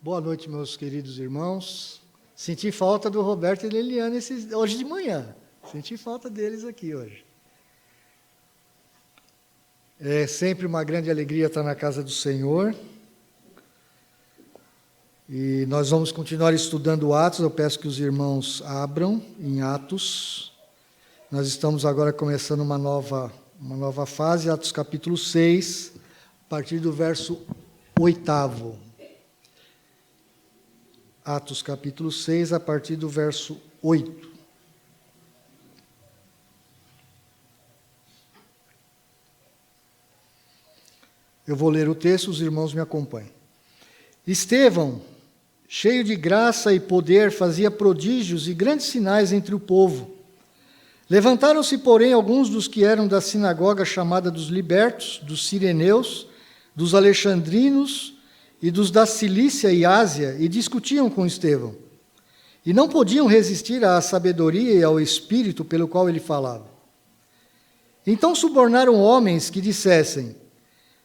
Boa noite, meus queridos irmãos. Senti falta do Roberto e da Eliane hoje de manhã. Senti falta deles aqui hoje. É sempre uma grande alegria estar na casa do Senhor. E nós vamos continuar estudando Atos. Eu peço que os irmãos abram em Atos. Nós estamos agora começando uma nova fase, Atos capítulo 6, a partir do verso 8º. Atos capítulo 6, a partir do verso 8. Eu vou ler o texto, os irmãos me acompanhem. Estevão, cheio de graça e poder, fazia prodígios e grandes sinais entre o povo. Levantaram-se, porém, alguns dos que eram da sinagoga chamada dos libertos, dos cireneus, dos alexandrinos e dos da Cilícia e Ásia, e discutiam com Estevão. E não podiam resistir à sabedoria e ao espírito pelo qual ele falava. Então subornaram homens que dissessem: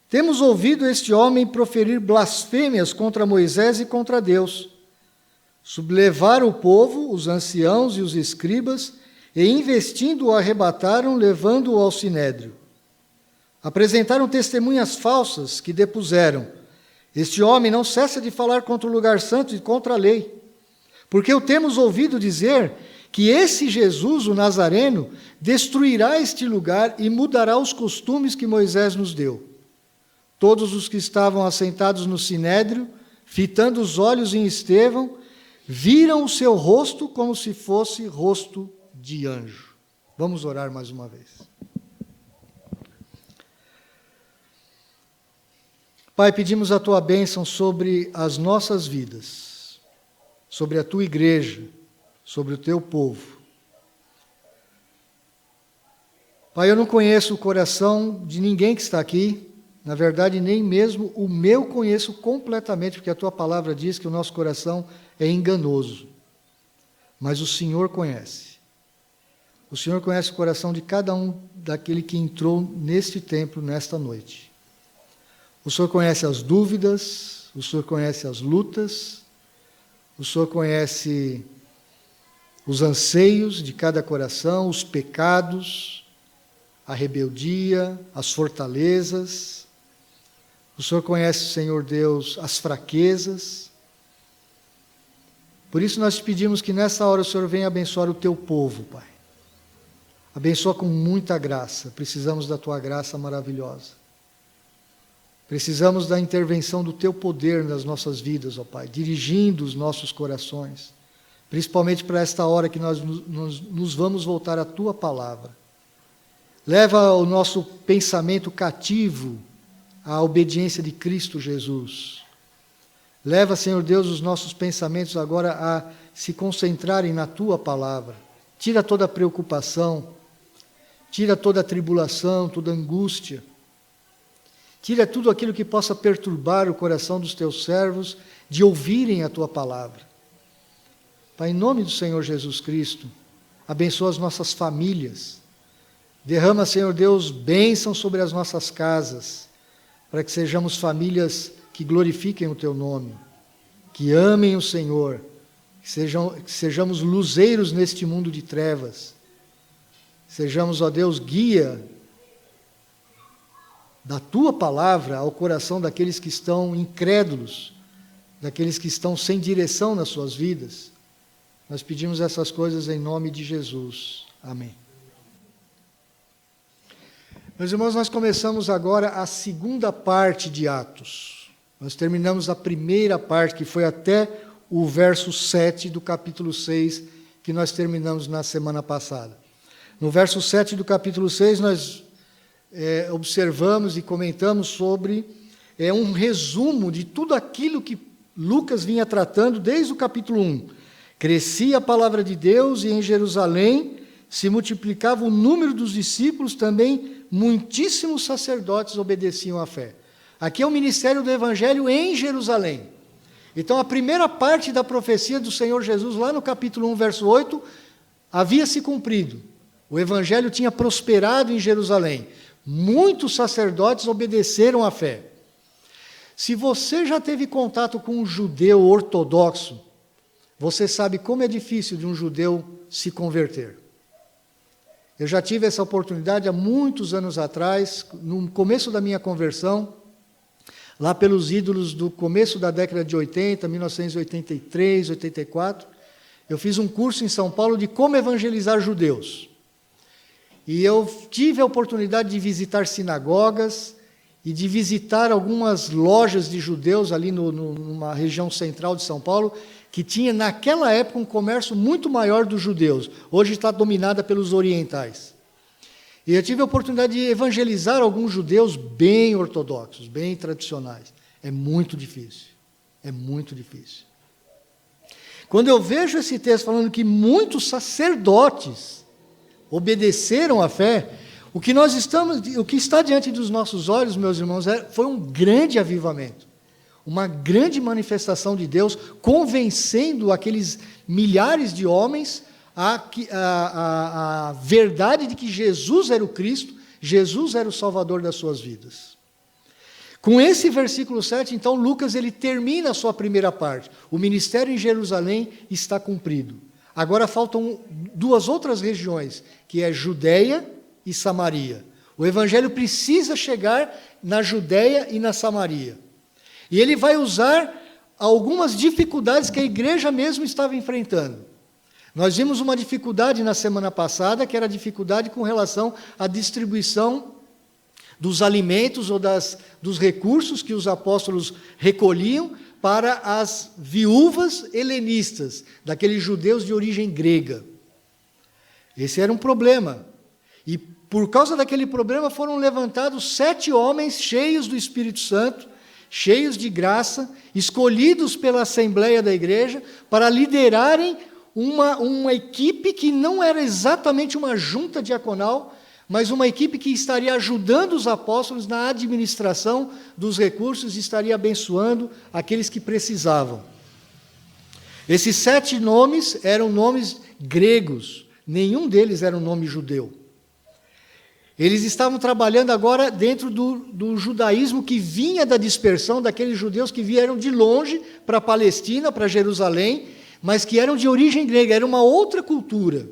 temos ouvido este homem proferir blasfêmias contra Moisés e contra Deus. Sublevaram o povo, os anciãos e os escribas, e investindo o arrebataram, levando-o ao sinédrio. Apresentaram testemunhas falsas que depuseram: este homem não cessa de falar contra o lugar santo e contra a lei, porque o temos ouvido dizer que esse Jesus, o Nazareno, destruirá este lugar e mudará os costumes que Moisés nos deu. Todos os que estavam assentados no sinédrio, fitando os olhos em Estevão, viram o seu rosto como se fosse rosto de anjo. Vamos orar mais uma vez. Pai, pedimos a Tua bênção sobre as nossas vidas, sobre a Tua igreja, sobre o Teu povo. Pai, eu não conheço o coração de ninguém que está aqui, na verdade, nem mesmo o meu conheço completamente, porque a Tua palavra diz que o nosso coração é enganoso. Mas o Senhor conhece. O Senhor conhece o coração de cada um daquele que entrou neste templo, nesta noite. O Senhor conhece as dúvidas, o Senhor conhece as lutas, o Senhor conhece os anseios de cada coração, os pecados, a rebeldia, as fortalezas. O Senhor conhece, Senhor Deus, as fraquezas. Por isso nós te pedimos que nessa hora o Senhor venha abençoar o Teu povo, Pai. Abençoa com muita graça, precisamos da Tua graça maravilhosa. Precisamos da intervenção do Teu poder nas nossas vidas, ó Pai, dirigindo os nossos corações, principalmente para esta hora que nós nos vamos voltar à Tua palavra. Leva o nosso pensamento cativo à obediência de Cristo Jesus. Leva, Senhor Deus, os nossos pensamentos agora a se concentrarem na Tua palavra. Tira toda a preocupação, tira toda a tribulação, toda a angústia. Tira tudo aquilo que possa perturbar o coração dos Teus servos de ouvirem a Tua palavra. Pai, em nome do Senhor Jesus Cristo, abençoa as nossas famílias. Derrama, Senhor Deus, bênção sobre as nossas casas, para que sejamos famílias que glorifiquem o Teu nome, que amem o Senhor, que sejamos luzeiros neste mundo de trevas. Sejamos, ó Deus, guia da Tua palavra ao coração daqueles que estão incrédulos, daqueles que estão sem direção nas suas vidas. Nós pedimos essas coisas em nome de Jesus. Amém. Meus irmãos, nós começamos agora a segunda parte de Atos. Nós terminamos a primeira parte, que foi até o verso 7 do capítulo 6, que nós terminamos na semana passada. No verso 7 do capítulo 6, nós observamos e comentamos sobre um resumo de tudo aquilo que Lucas vinha tratando desde o capítulo 1. Crescia a palavra de Deus e em Jerusalém se multiplicava o número dos discípulos, também muitíssimos sacerdotes obedeciam à fé. Aqui é o ministério do Evangelho em Jerusalém. Então, a primeira parte da profecia do Senhor Jesus, lá no capítulo 1, verso 8, havia se cumprido. O Evangelho tinha prosperado em Jerusalém. Muitos sacerdotes obedeceram à fé. Se você já teve contato com um judeu ortodoxo, você sabe como é difícil de um judeu se converter. Eu já tive essa oportunidade há muitos anos atrás, no começo da minha conversão, lá pelos ídolos do começo da década de 80, 1983, 84, eu fiz um curso em São Paulo de como evangelizar judeus. E eu tive a oportunidade de visitar sinagogas e de visitar algumas lojas de judeus ali numa região central de São Paulo, que tinha naquela época um comércio muito maior dos judeus. Hoje está dominada pelos orientais. E eu tive a oportunidade de evangelizar alguns judeus bem ortodoxos, bem tradicionais. É muito difícil. É muito difícil. Quando eu vejo esse texto falando que muitos sacerdotes obedeceram à fé, o que está diante dos nossos olhos, meus irmãos, foi um grande avivamento. Uma grande manifestação de Deus, convencendo aqueles milhares de homens a verdade de que Jesus era o Cristo, Jesus era o Salvador das suas vidas. Com esse versículo 7, então, Lucas ele termina a sua primeira parte. O ministério em Jerusalém está cumprido. Agora faltam duas outras regiões, que é Judeia e Samaria. O evangelho precisa chegar na Judeia e na Samaria. E ele vai usar algumas dificuldades que a igreja mesmo estava enfrentando. Nós vimos uma dificuldade na semana passada, que era a dificuldade com relação à distribuição dos alimentos ou dos recursos que os apóstolos recolhiam para as viúvas helenistas, daqueles judeus de origem grega. Esse era um problema. E por causa daquele problema foram levantados 7 homens cheios do Espírito Santo, cheios de graça, escolhidos pela Assembleia da Igreja, para liderarem uma equipe que não era exatamente uma junta diaconal, mas uma equipe que estaria ajudando os apóstolos na administração dos recursos e estaria abençoando aqueles que precisavam. Esses 7 nomes eram nomes gregos, nenhum deles era um nome judeu. Eles estavam trabalhando agora dentro do judaísmo que vinha da dispersão daqueles judeus que vieram de longe para a Palestina, para Jerusalém, mas que eram de origem grega, era uma outra cultura.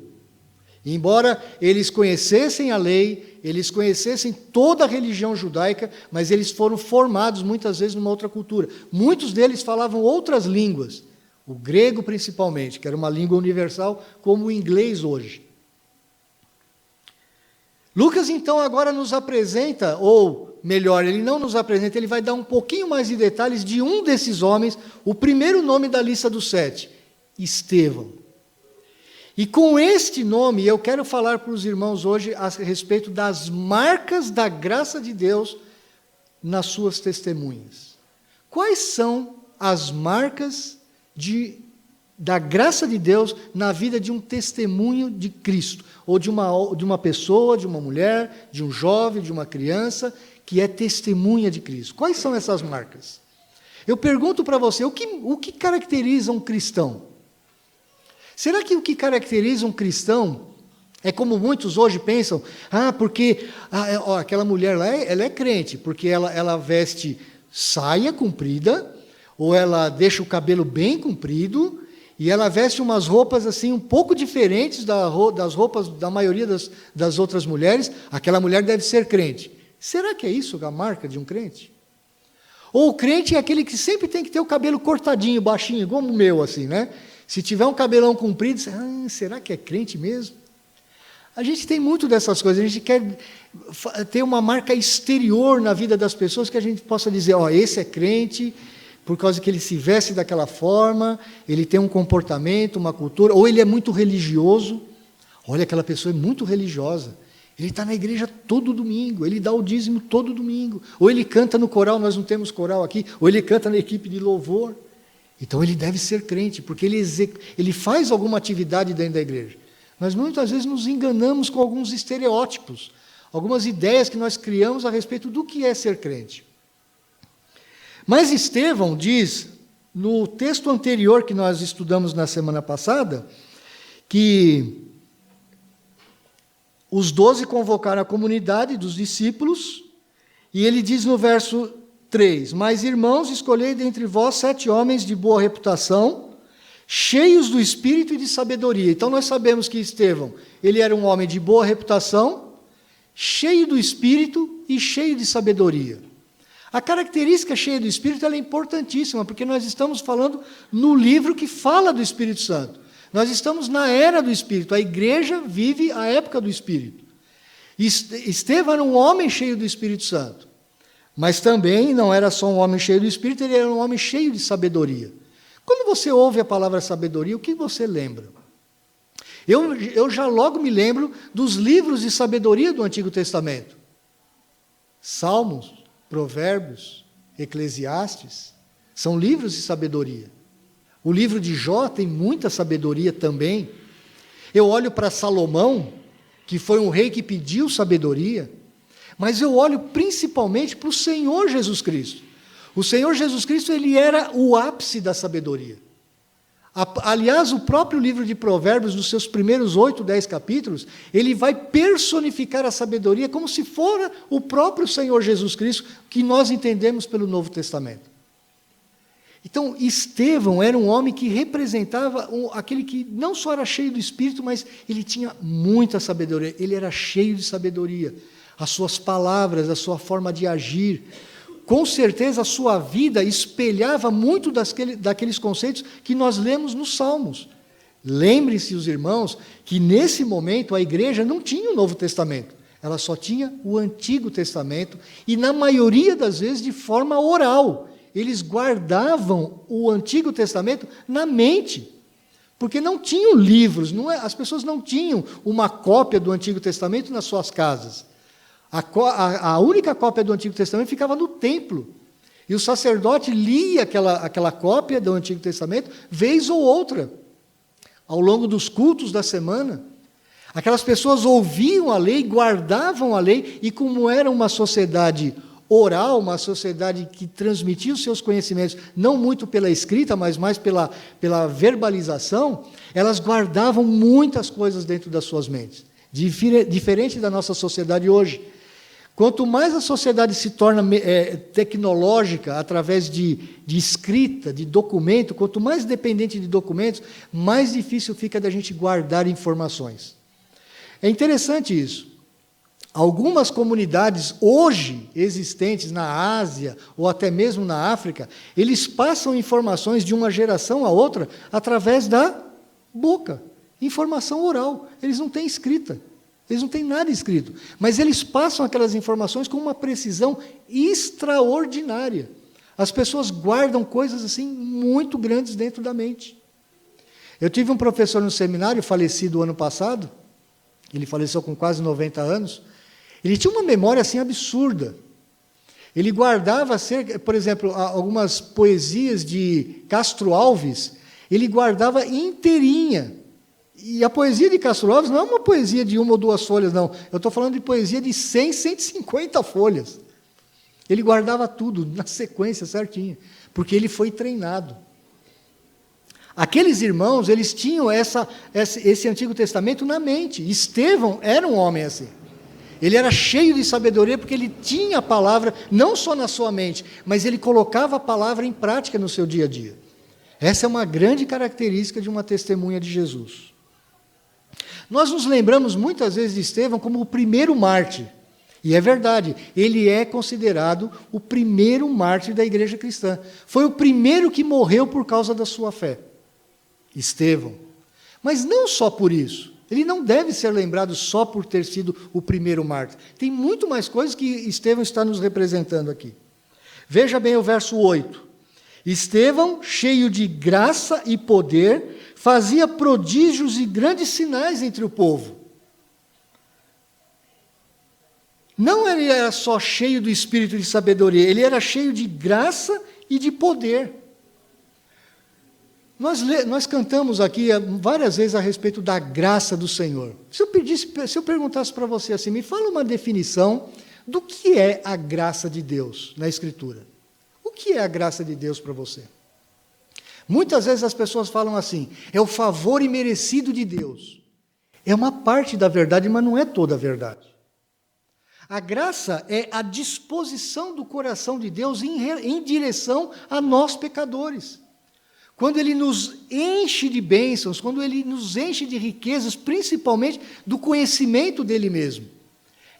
E embora eles conhecessem a lei, eles conhecessem toda a religião judaica, mas eles foram formados muitas vezes numa outra cultura. Muitos deles falavam outras línguas, o grego principalmente, que era uma língua universal, como o inglês hoje. Lucas, então, agora nos apresenta, ou melhor, ele não nos apresenta, ele vai dar um pouquinho mais de detalhes de um desses homens, o primeiro nome da lista dos 7, Estevão. E com este nome, eu quero falar para os irmãos hoje a respeito das marcas da graça de Deus nas suas testemunhas. Quais são as marcas da graça de Deus na vida de um testemunho de Cristo, ou de uma pessoa, de uma mulher, de um jovem, de uma criança, que é testemunha de Cristo? Quais são essas marcas? Eu pergunto para você, o que caracteriza um cristão? Será que o que caracteriza um cristão é como muitos hoje pensam, porque aquela mulher lá, ela é crente, porque ela veste saia comprida, ou ela deixa o cabelo bem comprido, e ela veste umas roupas assim um pouco diferentes das roupas da maioria das outras mulheres, aquela mulher deve ser crente. Será que é isso a marca de um crente? Ou o crente é aquele que sempre tem que ter o cabelo cortadinho, baixinho, como o meu, assim, né? Se tiver um cabelão comprido, será que é crente mesmo? A gente tem muito dessas coisas, a gente quer ter uma marca exterior na vida das pessoas que a gente possa dizer, esse é crente, por causa que ele se veste daquela forma, ele tem um comportamento, uma cultura, ou ele é muito religioso. Olha, aquela pessoa é muito religiosa. Ele está na igreja todo domingo, ele dá o dízimo todo domingo. Ou ele canta no coral, nós não temos coral aqui, ou ele canta na equipe de louvor. Então ele deve ser crente, porque ele faz alguma atividade dentro da igreja. Nós muitas vezes nos enganamos com alguns estereótipos, algumas ideias que nós criamos a respeito do que é ser crente. Mas Estevão diz, no texto anterior que nós estudamos na semana passada, que os 12 convocaram a comunidade dos discípulos, e ele diz no verso 3. Mas, irmãos, escolhei dentre vós 7 homens de boa reputação, cheios do Espírito e de sabedoria. Então, nós sabemos que Estevão, ele era um homem de boa reputação, cheio do Espírito e cheio de sabedoria. A característica cheia do Espírito ela é importantíssima, porque nós estamos falando no livro que fala do Espírito Santo. Nós estamos na era do Espírito, a igreja vive a época do Espírito. Estevão era um homem cheio do Espírito Santo, mas também não era só um homem cheio do Espírito, ele era um homem cheio de sabedoria. Quando você ouve a palavra sabedoria, o que você lembra? Eu já logo me lembro dos livros de sabedoria do Antigo Testamento. Salmos, Provérbios, Eclesiastes, são livros de sabedoria. O livro de Jó tem muita sabedoria também. Eu olho para Salomão, que foi um rei que pediu sabedoria, mas eu olho principalmente para o Senhor Jesus Cristo. O Senhor Jesus Cristo, ele era o ápice da sabedoria. Aliás, o próprio livro de Provérbios, nos seus primeiros 8, 10 capítulos, ele vai personificar a sabedoria como se fora o próprio Senhor Jesus Cristo, que nós entendemos pelo Novo Testamento. Então, Estevão era um homem que representava aquele que não só era cheio do Espírito, mas ele tinha muita sabedoria, ele era cheio de sabedoria. As suas palavras, a sua forma de agir, com certeza a sua vida espelhava muito daqueles conceitos que nós lemos nos Salmos. Lembrem-se, os irmãos, que nesse momento a igreja não tinha o Novo Testamento, ela só tinha o Antigo Testamento, e na maioria das vezes de forma oral. Eles guardavam o Antigo Testamento na mente, porque não tinham livros, as pessoas não tinham uma cópia do Antigo Testamento nas suas casas. A única cópia do Antigo Testamento ficava no templo, e o sacerdote lia aquela cópia do Antigo Testamento, vez ou outra, ao longo dos cultos da semana. Aquelas pessoas ouviam a lei, guardavam a lei, e como era uma sociedade oral, uma sociedade que transmitia os seus conhecimentos, não muito pela escrita, mas mais pela verbalização, elas guardavam muitas coisas dentro das suas mentes, diferente da nossa sociedade hoje. Quanto mais a sociedade se torna tecnológica, através de escrita, de documento, quanto mais dependente de documentos, mais difícil fica da gente guardar informações. É interessante isso. Algumas comunidades hoje existentes na Ásia ou até mesmo na África, eles passam informações de uma geração a outra através da boca, informação oral. Eles não têm escrita, eles não têm nada escrito, mas eles passam aquelas informações com uma precisão extraordinária. As pessoas guardam coisas assim muito grandes dentro da mente. Eu tive um professor no seminário, falecido ano passado, ele faleceu com quase 90 anos, ele tinha uma memória assim absurda. Ele guardava, por exemplo, algumas poesias de Castro Alves, ele guardava inteirinha. E a poesia de Castro Alves não é uma poesia de 1 ou 2 folhas, não. Eu estou falando de poesia de 100, 150 folhas. Ele guardava tudo na sequência certinha, porque ele foi treinado. Aqueles irmãos, eles tinham esse Antigo Testamento na mente. Estevão era um homem assim. Ele era cheio de sabedoria porque ele tinha a palavra não só na sua mente, mas ele colocava a palavra em prática no seu dia a dia. Essa é uma grande característica de uma testemunha de Jesus. Nós nos lembramos muitas vezes de Estevão como o primeiro mártir. E é verdade, ele é considerado o primeiro mártir da igreja cristã. Foi o primeiro que morreu por causa da sua fé. Estevão. Mas não só por isso. Ele não deve ser lembrado só por ter sido o primeiro mártir. Tem muito mais coisas que Estevão está nos representando aqui. Veja bem o verso 8. Estevão, cheio de graça e poder, fazia prodígios e grandes sinais entre o povo. Não ele era só cheio do espírito de sabedoria, ele era cheio de graça e de poder. Nós cantamos aqui várias vezes a respeito da graça do Senhor. Se eu perguntasse para você assim, me fala uma definição do que é a graça de Deus na Escritura. O que é a graça de Deus para você? Muitas vezes as pessoas falam assim, é o favor imerecido de Deus. É uma parte da verdade, mas não é toda a verdade. A graça é a disposição do coração de Deus em direção a nós pecadores. Quando Ele nos enche de bênçãos, quando Ele nos enche de riquezas, principalmente do conhecimento dEle mesmo.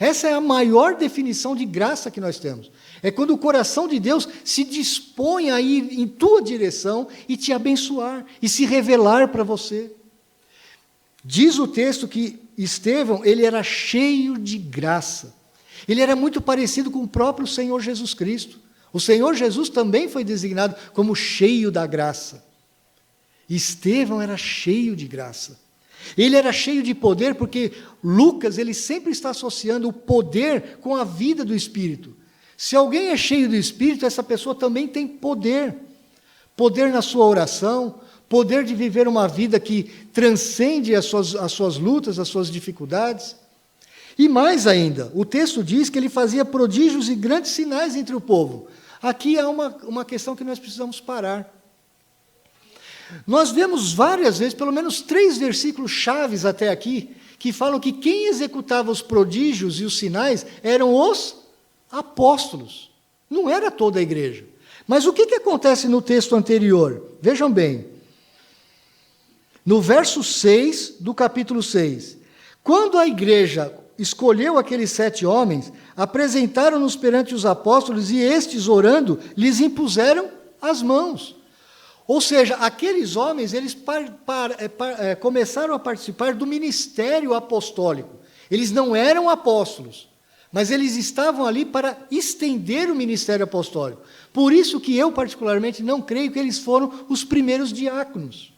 Essa é a maior definição de graça que nós temos. É quando o coração de Deus se dispõe a ir em tua direção e te abençoar, e se revelar para você. Diz o texto que Estevão, ele era cheio de graça. Ele era muito parecido com o próprio Senhor Jesus Cristo. O Senhor Jesus também foi designado como cheio da graça. Estevão era cheio de graça. Ele era cheio de poder porque Lucas, ele sempre está associando o poder com a vida do Espírito. Se alguém é cheio do Espírito, essa pessoa também tem poder. Poder na sua oração, poder de viver uma vida que transcende as suas lutas, as suas dificuldades. E mais ainda, o texto diz que ele fazia prodígios e grandes sinais entre o povo. Aqui há uma questão que nós precisamos parar. Nós vemos várias vezes, pelo menos 3 versículos chaves até aqui, que falam que quem executava os prodígios e os sinais eram os apóstolos. Não era toda a igreja. Mas o que acontece no texto anterior? Vejam bem. No verso 6 do capítulo 6. Quando a igreja escolheu aqueles 7 homens, apresentaram-nos perante os apóstolos e estes, orando, lhes impuseram as mãos. Ou seja, aqueles homens, eles começaram a participar do ministério apostólico. Eles não eram apóstolos, mas eles estavam ali para estender o ministério apostólico. Por isso que eu, particularmente, não creio que eles foram os primeiros diáconos.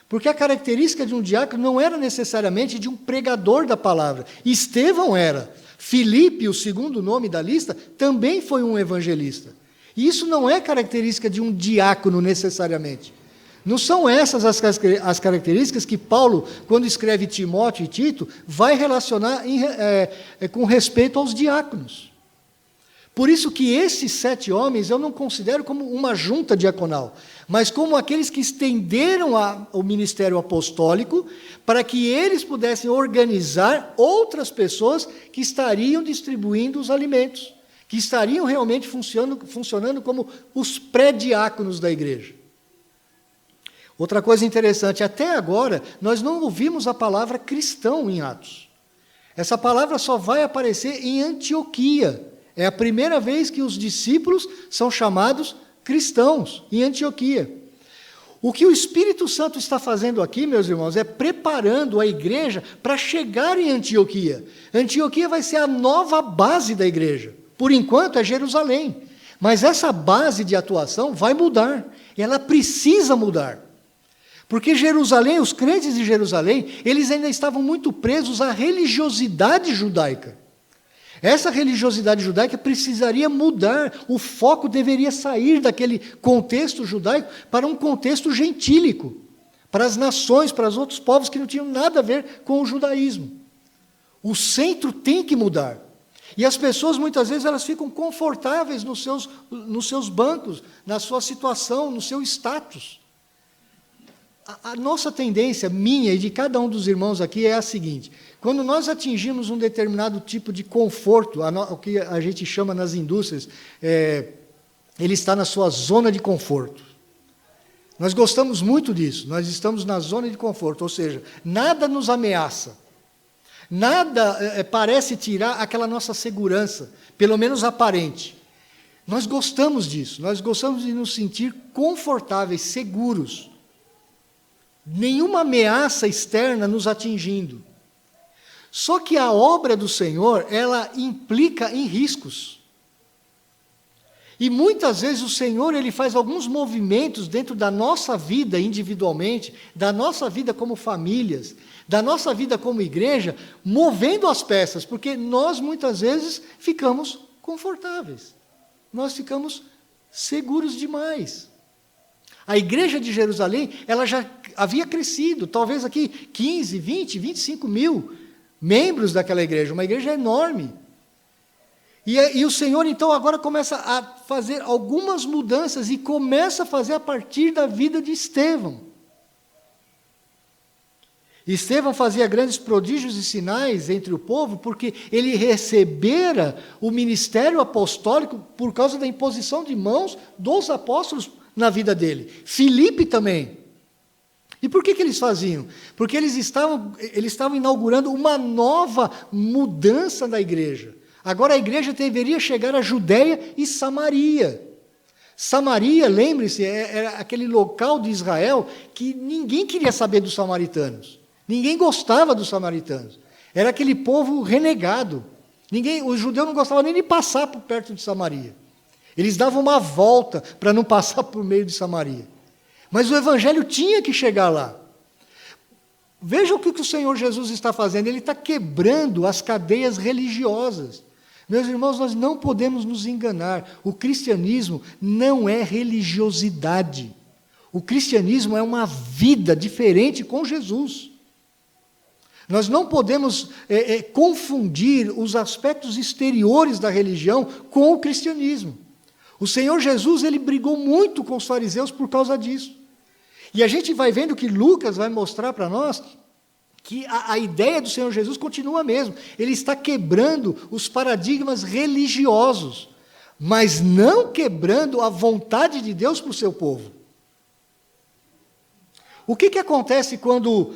Porque a característica de um diácono não era necessariamente de um pregador da palavra. Estevão era. Filipe, o segundo nome da lista, também foi um evangelista. E isso não é característica de um diácono necessariamente. Não são essas as características que Paulo, quando escreve Timóteo e Tito, vai relacionar com respeito aos diáconos. Por isso que esses 7 homens eu não considero como uma junta diaconal, mas como aqueles que estenderam o ministério apostólico para que eles pudessem organizar outras pessoas que estariam distribuindo os alimentos, que estariam realmente funcionando como os pré-diáconos da igreja. Outra coisa interessante, até agora, nós não ouvimos a palavra cristão em Atos. Essa palavra só vai aparecer em Antioquia. É a primeira vez que os discípulos são chamados cristãos, em Antioquia. O que o Espírito Santo está fazendo aqui, meus irmãos, é preparando a igreja para chegar em Antioquia. Antioquia vai ser a nova base da igreja. Por enquanto é Jerusalém, mas essa base de atuação vai mudar, ela precisa mudar. Porque Jerusalém, os crentes de Jerusalém, eles ainda estavam muito presos à religiosidade judaica. Essa religiosidade judaica precisaria mudar, o foco deveria sair daquele contexto judaico para um contexto gentílico, para as nações, para os outros povos que não tinham nada a ver com o judaísmo. O centro tem que mudar. E as pessoas, muitas vezes, elas ficam confortáveis nos seus bancos, na sua situação, no seu status. A nossa tendência, minha e de cada um dos irmãos aqui, é a seguinte: quando nós atingimos um determinado tipo de conforto, o que a gente chama nas indústrias, ele está na sua zona de conforto. Nós gostamos muito disso, nós estamos na zona de conforto, ou seja, nada nos ameaça. Nada parece tirar aquela nossa segurança, pelo menos aparente. Nós gostamos disso, nós gostamos de nos sentir confortáveis, seguros. Nenhuma ameaça externa nos atingindo. Só que a obra do Senhor, ela implica em riscos. E muitas vezes o Senhor, ele faz alguns movimentos dentro da nossa vida individualmente, da nossa vida como famílias, da nossa vida como igreja, movendo as peças, porque nós muitas vezes ficamos confortáveis. Nós ficamos seguros demais. A igreja de Jerusalém, ela já havia crescido, talvez aqui 15, 20, 25 mil membros daquela igreja, uma igreja enorme. E o Senhor, então, agora começa a fazer algumas mudanças e começa a fazer a partir da vida de Estevão. Estevão fazia grandes prodígios e sinais entre o povo, porque ele recebera o ministério apostólico por causa da imposição de mãos dos apóstolos na vida dele. Filipe também. E por que eles faziam? Porque eles estavam inaugurando uma nova mudança da igreja. Agora a igreja deveria chegar à Judéia e Samaria. Samaria, lembre-se, era aquele local de Israel que ninguém queria saber dos samaritanos. Ninguém gostava dos samaritanos. Era aquele povo renegado. Os judeus não gostavam nem de passar por perto de Samaria. Eles davam uma volta para não passar por meio de Samaria. Mas o evangelho tinha que chegar lá. Veja o que o Senhor Jesus está fazendo. Ele está quebrando as cadeias religiosas. Meus irmãos, nós não podemos nos enganar. O cristianismo não é religiosidade. O cristianismo é uma vida diferente com Jesus. Nós não podemos confundir os aspectos exteriores da religião com o cristianismo. O Senhor Jesus, ele brigou muito com os fariseus por causa disso. E a gente vai vendo que Lucas vai mostrar para nós que a ideia do Senhor Jesus continua a mesma. Ele está quebrando os paradigmas religiosos, mas não quebrando a vontade de Deus para o seu povo. O que acontece quando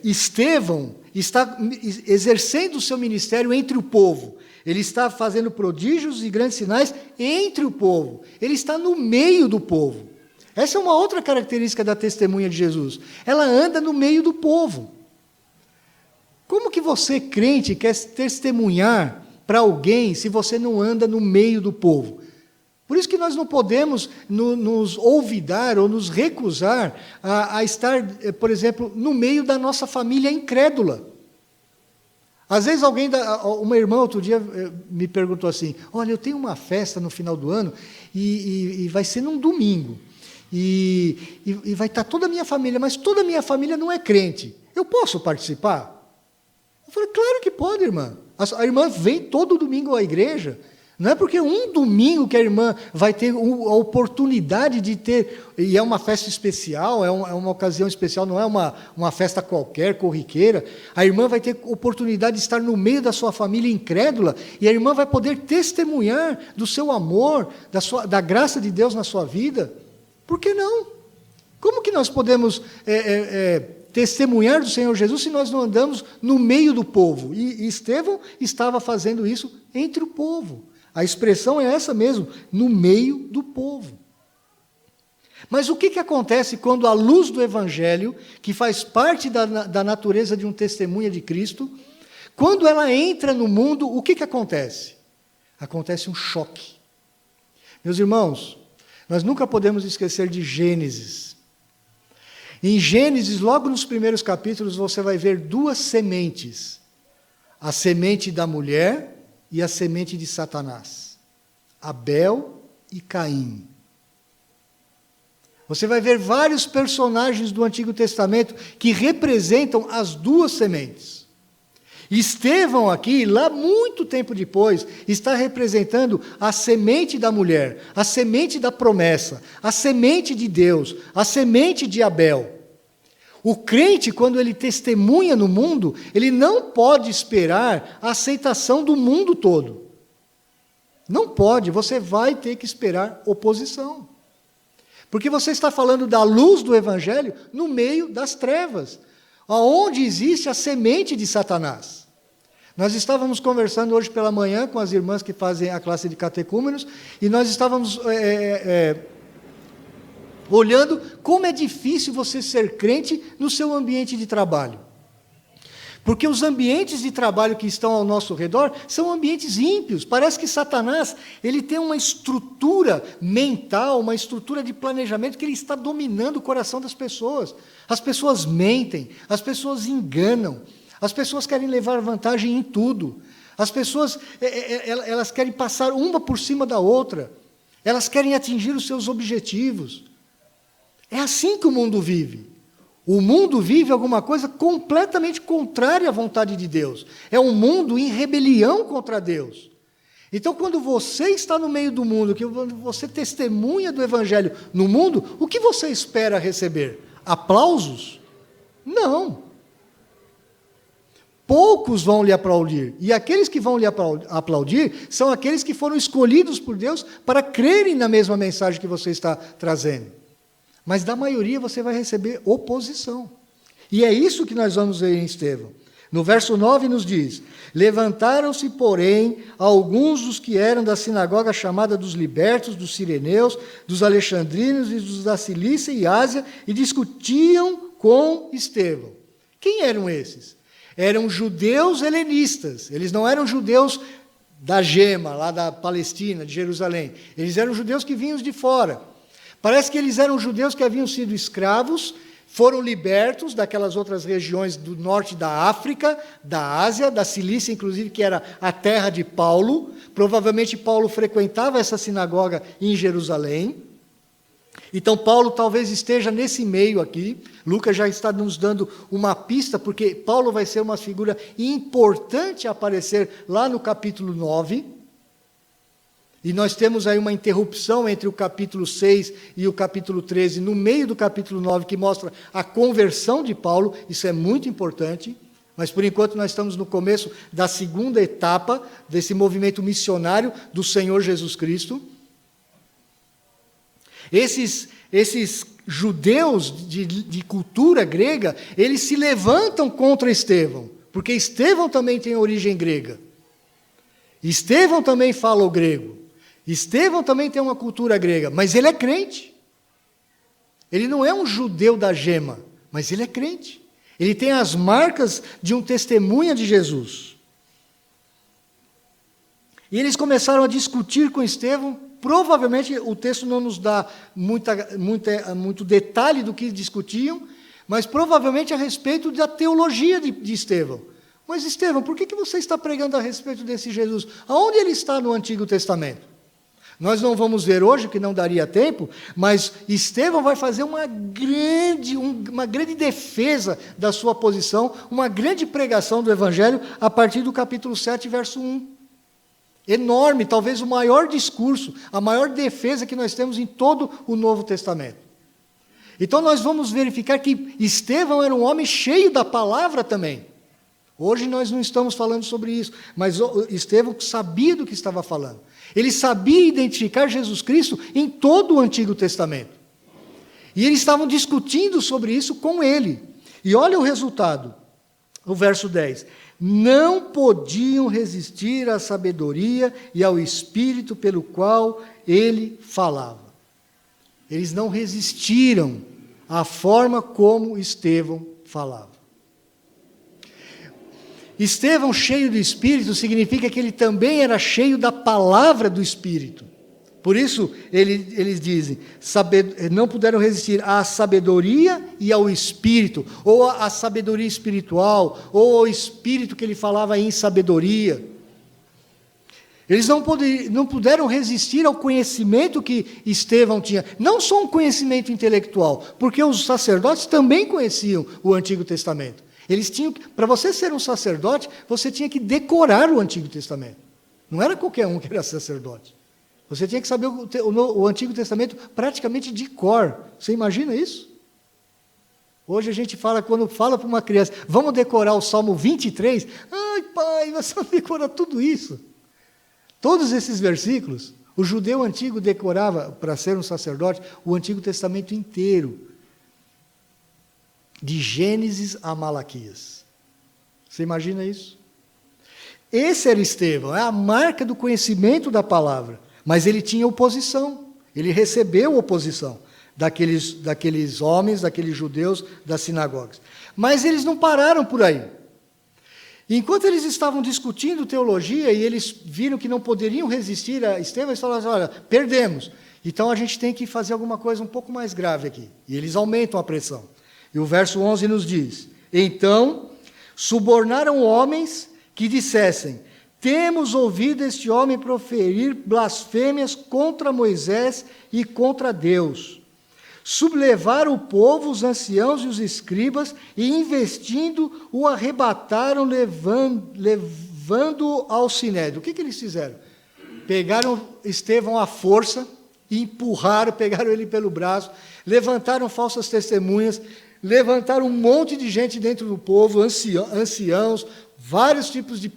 Estevão está exercendo o seu ministério entre o povo? Ele está fazendo prodígios e grandes sinais entre o povo. Ele está no meio do povo. Essa é uma outra característica da testemunha de Jesus. Ela anda no meio do povo. Como que você, crente, quer testemunhar para alguém se você não anda no meio do povo? Por isso que nós não podemos nos olvidar ou nos recusar a estar, por exemplo, no meio da nossa família incrédula. Às vezes uma irmã outro dia me perguntou assim, olha, eu tenho uma festa no final do ano e vai ser num domingo. E vai estar toda a minha família, mas toda a minha família não é crente. Eu posso participar? Eu falei, claro que pode, irmã. A irmã vem todo domingo à igreja. Não é porque um domingo que a irmã vai ter a oportunidade de ter, e é uma festa especial, é uma ocasião especial, não é uma festa qualquer, corriqueira, a irmã vai ter oportunidade de estar no meio da sua família incrédula, e a irmã vai poder testemunhar do seu amor, da graça de Deus na sua vida. Por que não? Como que nós podemos testemunhar do Senhor Jesus se nós não andamos no meio do povo? E Estevão estava fazendo isso entre o povo. A expressão é essa mesmo, no meio do povo. Mas o que acontece quando a luz do Evangelho, que faz parte da natureza de um testemunha de Cristo, quando ela entra no mundo, o que acontece? Acontece um choque. Meus irmãos, nós nunca podemos esquecer de Gênesis. Em Gênesis, logo nos primeiros capítulos, você vai ver duas sementes. A semente da mulher e a semente de Satanás. Abel e Caim. Você vai ver vários personagens do Antigo Testamento que representam as duas sementes. Estevão aqui, lá muito tempo depois, está representando a semente da mulher, a semente da promessa, a semente de Deus, a semente de Abel. O crente, quando ele testemunha no mundo, ele não pode esperar a aceitação do mundo todo. Não pode, você vai ter que esperar oposição. Porque você está falando da luz do Evangelho no meio das trevas, onde existe a semente de Satanás. Nós estávamos conversando hoje pela manhã com as irmãs que fazem a classe de catecúmenos, e nós estávamos olhando como é difícil você ser crente no seu ambiente de trabalho. Porque os ambientes de trabalho que estão ao nosso redor são ambientes ímpios. Parece que Satanás ele tem uma estrutura mental, uma estrutura de planejamento que ele está dominando o coração das pessoas. As pessoas mentem, as pessoas enganam, as pessoas querem levar vantagem em tudo. As pessoas elas querem passar uma por cima da outra. Elas querem atingir os seus objetivos. É assim que o mundo vive. O mundo vive alguma coisa completamente contrária à vontade de Deus. É um mundo em rebelião contra Deus. Então, quando você está no meio do mundo, que você testemunha do Evangelho no mundo, o que você espera receber? Aplausos? Não. poucos vão lhe aplaudir. E aqueles que vão lhe aplaudir são aqueles que foram escolhidos por Deus para crerem na mesma mensagem que você está trazendo. Mas da maioria você vai receber oposição. E é isso que nós vamos ver em Estevão. No verso 9 nos diz: levantaram-se, porém, alguns dos que eram da sinagoga chamada dos libertos, dos sireneus, dos alexandrinos e dos da Cilícia e Ásia, e discutiam com Estevão. Quem eram esses? Eram judeus helenistas. Eles não eram judeus da Gema, lá da Palestina, de Jerusalém. Eles eram judeus que vinham de fora. Parece que eles eram judeus que haviam sido escravos, foram libertos daquelas outras regiões do norte da África, da Ásia, da Cilícia, inclusive, que era a terra de Paulo. Provavelmente Paulo frequentava essa sinagoga em Jerusalém. Então Paulo talvez esteja nesse meio aqui. Lucas já está nos dando uma pista, porque Paulo vai ser uma figura importante a aparecer lá no capítulo 9. E nós temos aí uma interrupção entre o capítulo 6 e o capítulo 13, no meio do capítulo 9, que mostra a conversão de Paulo. Isso é muito importante. Mas, por enquanto, nós estamos no começo da segunda etapa desse movimento missionário do Senhor Jesus Cristo. Esses judeus de cultura grega, eles se levantam contra Estevão, porque Estevão também tem origem grega. Estevão também fala o grego. Estevão também tem uma cultura grega, mas ele é crente. Ele não é um judeu da Gema, mas ele é crente. Ele tem as marcas de um testemunha de Jesus. E eles começaram a discutir com Estevão. Provavelmente o texto não nos dá muito detalhe do que discutiam, mas provavelmente a respeito da teologia de Estevão. Mas Estevão, por que você está pregando a respeito desse Jesus? Aonde ele está no Antigo Testamento? Nós não vamos ver hoje, que não daria tempo, mas Estevão vai fazer uma grande defesa da sua posição, uma grande pregação do Evangelho, a partir do capítulo 7, verso 1. Enorme, talvez o maior discurso, a maior defesa que nós temos em todo o Novo Testamento. Então nós vamos verificar que Estevão era um homem cheio da palavra também. Hoje nós não estamos falando sobre isso, mas Estevão sabia do que estava falando. Ele sabia identificar Jesus Cristo em todo o Antigo Testamento. E eles estavam discutindo sobre isso com ele. E olha o resultado, o verso 10. Não podiam resistir à sabedoria e ao espírito pelo qual ele falava. Eles não resistiram à forma como Estevão falava. Estevão cheio do Espírito significa que ele também era cheio da palavra do Espírito. Por isso, eles dizem, não puderam resistir à sabedoria e ao Espírito, ou à sabedoria espiritual, ou ao Espírito que ele falava em sabedoria. Eles não puderam resistir ao conhecimento que Estevão tinha. Não só um conhecimento intelectual, porque os sacerdotes também conheciam o Antigo Testamento. Eles tinham, para você ser um sacerdote, você tinha que decorar o Antigo Testamento. Não era qualquer um que era sacerdote. Você tinha que saber o Antigo Testamento praticamente de cor. Você imagina isso? Hoje a gente fala, quando fala para uma criança, vamos decorar o Salmo 23. Ai, pai, você não decora tudo isso. Todos esses versículos, o judeu antigo decorava, para ser um sacerdote, o Antigo Testamento inteiro. De Gênesis a Malaquias. Você imagina isso? Esse era Estevão, é a marca do conhecimento da palavra. Mas ele tinha oposição, ele recebeu oposição daqueles homens, daqueles judeus das sinagogas. Mas eles não pararam por aí. Enquanto eles estavam discutindo teologia e eles viram que não poderiam resistir a Estevão, eles falaram assim, olha, perdemos. Então a gente tem que fazer alguma coisa um pouco mais grave aqui. E eles aumentam a pressão. E o verso 11 nos diz, então subornaram homens que dissessem, temos ouvido este homem proferir blasfêmias contra Moisés e contra Deus. Sublevaram o povo, os anciãos e os escribas, e investindo, o arrebataram, levando-o ao sinédrio. O que eles fizeram? Pegaram Estevão à força, e empurraram, pegaram ele pelo braço, levantaram falsas testemunhas, levantaram um monte de gente dentro do povo, anciãos, vários tipos de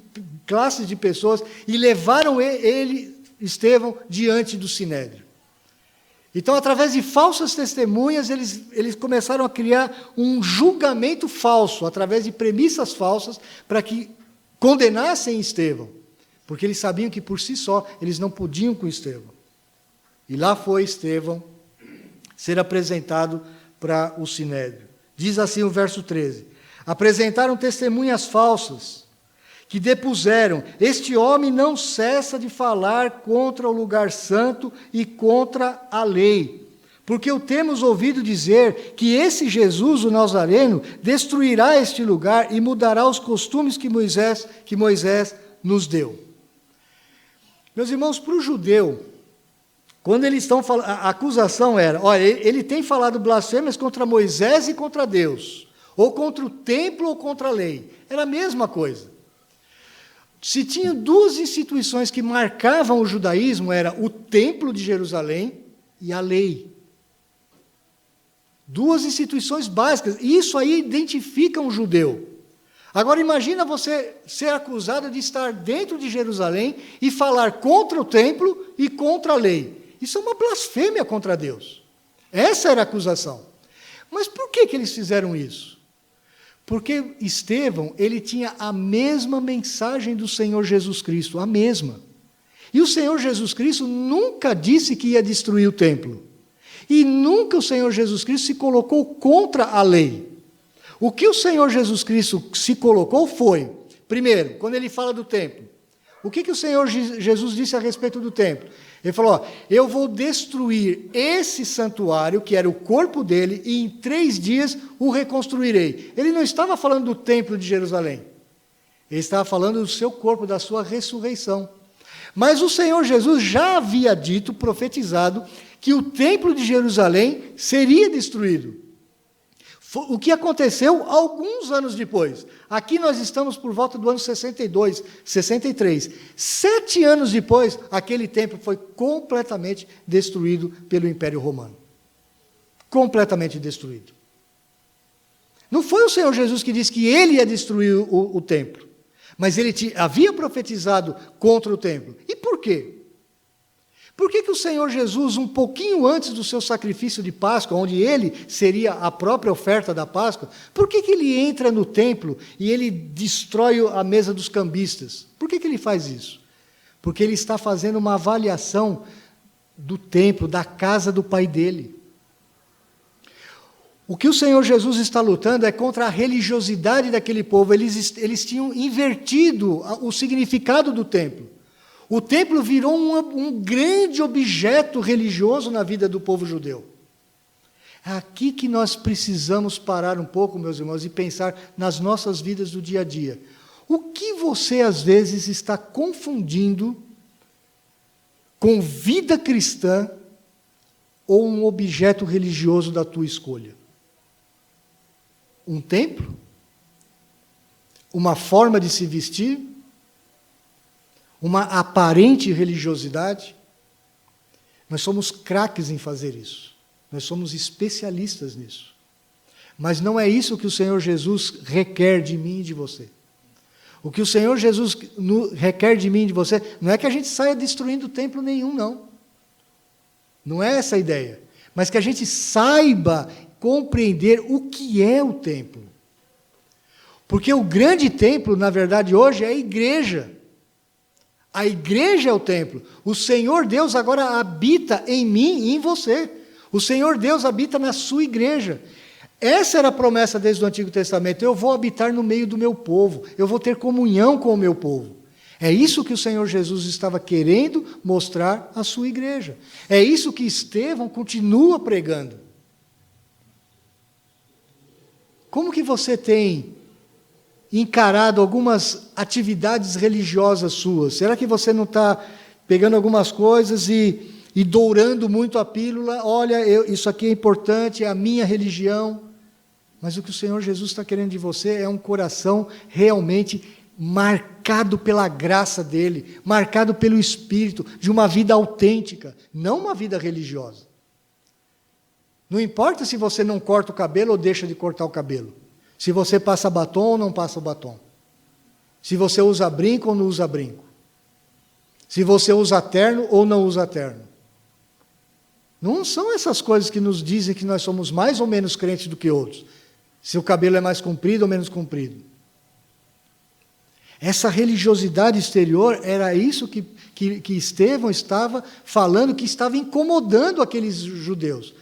classes de pessoas, e levaram Estevão, diante do Sinédrio. Então, através de falsas testemunhas, eles começaram a criar um julgamento falso, através de premissas falsas, para que condenassem Estevão, porque eles sabiam que, por si só, eles não podiam com Estevão. E lá foi Estevão ser apresentado para o Sinédrio. Diz assim o verso 13: apresentaram testemunhas falsas, que depuseram: este homem não cessa de falar contra o lugar santo e contra a lei, porque o temos ouvido dizer que esse Jesus, o Nazareno, destruirá este lugar e mudará os costumes que Moisés nos deu. Meus irmãos, para o judeu, quando eles estão falando, a acusação era: olha, ele tem falado blasfêmias contra Moisés e contra Deus, ou contra o templo ou contra a lei. Era a mesma coisa. Se tinha duas instituições que marcavam o judaísmo, era o templo de Jerusalém e a lei. Duas instituições básicas. Isso aí identifica um judeu. Agora imagina você ser acusado de estar dentro de Jerusalém e falar contra o templo e contra a lei. Isso é uma blasfêmia contra Deus. Essa era a acusação. Mas por que eles fizeram isso? Porque Estevão, ele tinha a mesma mensagem do Senhor Jesus Cristo, a mesma. E o Senhor Jesus Cristo nunca disse que ia destruir o templo. E nunca o Senhor Jesus Cristo se colocou contra a lei. O que o Senhor Jesus Cristo se colocou foi, primeiro, quando ele fala do templo, o que o Senhor Jesus disse a respeito do templo? Ele falou: ó, eu vou destruir esse santuário, que era o corpo dele, e em 3 dias o reconstruirei. Ele não estava falando do templo de Jerusalém. Ele estava falando do seu corpo, da sua ressurreição. Mas o Senhor Jesus já havia dito, profetizado, que o templo de Jerusalém seria destruído. O que aconteceu alguns anos depois. Aqui nós estamos por volta do ano 62, 63. 7 anos depois, aquele templo foi completamente destruído pelo Império Romano. Completamente destruído. Não foi o Senhor Jesus que disse que ele ia destruir o templo, mas ele havia profetizado contra o templo. E por quê? Por que o Senhor Jesus, um pouquinho antes do seu sacrifício de Páscoa, onde ele seria a própria oferta da Páscoa, por que ele entra no templo e ele destrói a mesa dos cambistas? Por que ele faz isso? Porque ele está fazendo uma avaliação do templo, da casa do pai dele. O que o Senhor Jesus está lutando é contra a religiosidade daquele povo. Eles tinham invertido o significado do templo. O templo virou um grande objeto religioso na vida do povo judeu. É aqui que nós precisamos parar um pouco, meus irmãos, e pensar nas nossas vidas do dia a dia. O que você, às vezes, está confundindo com vida cristã ou um objeto religioso da tua escolha? Um templo? Uma forma de se vestir? Uma aparente religiosidade? Nós somos craques em fazer isso. Nós somos especialistas nisso. Mas não é isso que o Senhor Jesus requer de mim e de você. O que o Senhor Jesus requer de mim e de você não é que a gente saia destruindo templo nenhum, não. Não é essa a ideia. Mas que a gente saiba compreender o que é o templo. Porque o grande templo, na verdade, hoje é a igreja. A igreja é o templo. O Senhor Deus agora habita em mim e em você. O Senhor Deus habita na sua igreja. Essa era a promessa desde o Antigo Testamento. Eu vou habitar no meio do meu povo. Eu vou ter comunhão com o meu povo. É isso que o Senhor Jesus estava querendo mostrar à sua igreja. É isso que Estevão continua pregando. Como que você tem encarado algumas atividades religiosas suas? Será que você não está pegando algumas coisas e dourando muito a pílula? Olha, isso aqui é importante, é a minha religião. Mas o que o Senhor Jesus está querendo de você é um coração realmente marcado pela graça dele, marcado pelo Espírito, de uma vida autêntica, não uma vida religiosa. Não importa se você não corta o cabelo ou deixa de cortar o cabelo. Se você passa batom ou não passa o batom. Se você usa brinco ou não usa brinco. Se você usa terno ou não usa terno. Não são essas coisas que nos dizem que nós somos mais ou menos crentes do que outros. Se o cabelo é mais comprido ou menos comprido. Essa religiosidade exterior era isso que Estevão estava falando, que estava incomodando aqueles judeus.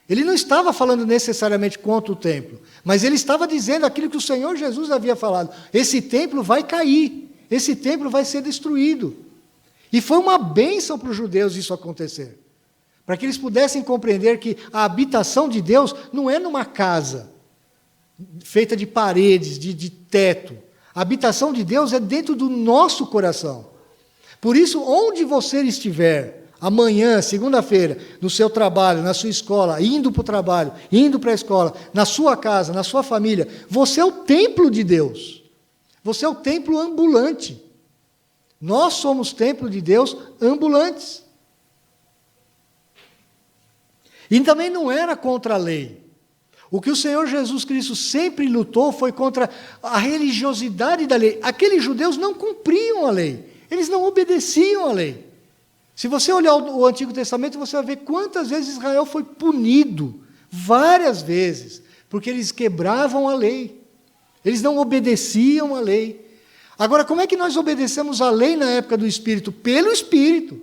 Ele não estava falando necessariamente contra o templo, mas ele estava dizendo aquilo que o Senhor Jesus havia falado. Esse templo vai cair, esse templo vai ser destruído. E foi uma bênção para os judeus isso acontecer. Para que eles pudessem compreender que a habitação de Deus não é numa casa feita de paredes, de teto. A habitação de Deus é dentro do nosso coração. Por isso, onde você estiver, amanhã, segunda-feira, no seu trabalho, na sua escola, indo para o trabalho, indo para a escola, na sua casa, na sua família, você é o templo de Deus. Você é o templo ambulante. Nós somos templo de Deus ambulantes. E também não era contra a lei. O que o Senhor Jesus Cristo sempre lutou foi contra a religiosidade da lei. Aqueles judeus não cumpriam a lei. Eles não obedeciam à lei. Se você olhar o Antigo Testamento, você vai ver quantas vezes Israel foi punido. Várias vezes. Porque eles quebravam a lei. Eles não obedeciam à lei. Agora, como é que nós obedecemos à lei na época do Espírito? Pelo Espírito.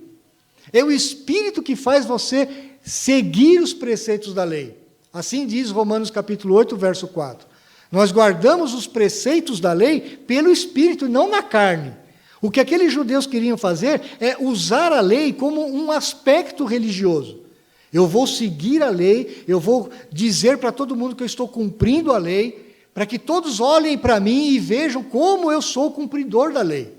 É o Espírito que faz você seguir os preceitos da lei. Assim diz Romanos capítulo 8, verso 4. Nós guardamos os preceitos da lei pelo Espírito, não na carne. O que aqueles judeus queriam fazer é usar a lei como um aspecto religioso. Eu vou seguir a lei, eu vou dizer para todo mundo que eu estou cumprindo a lei, para que todos olhem para mim e vejam como eu sou cumpridor da lei.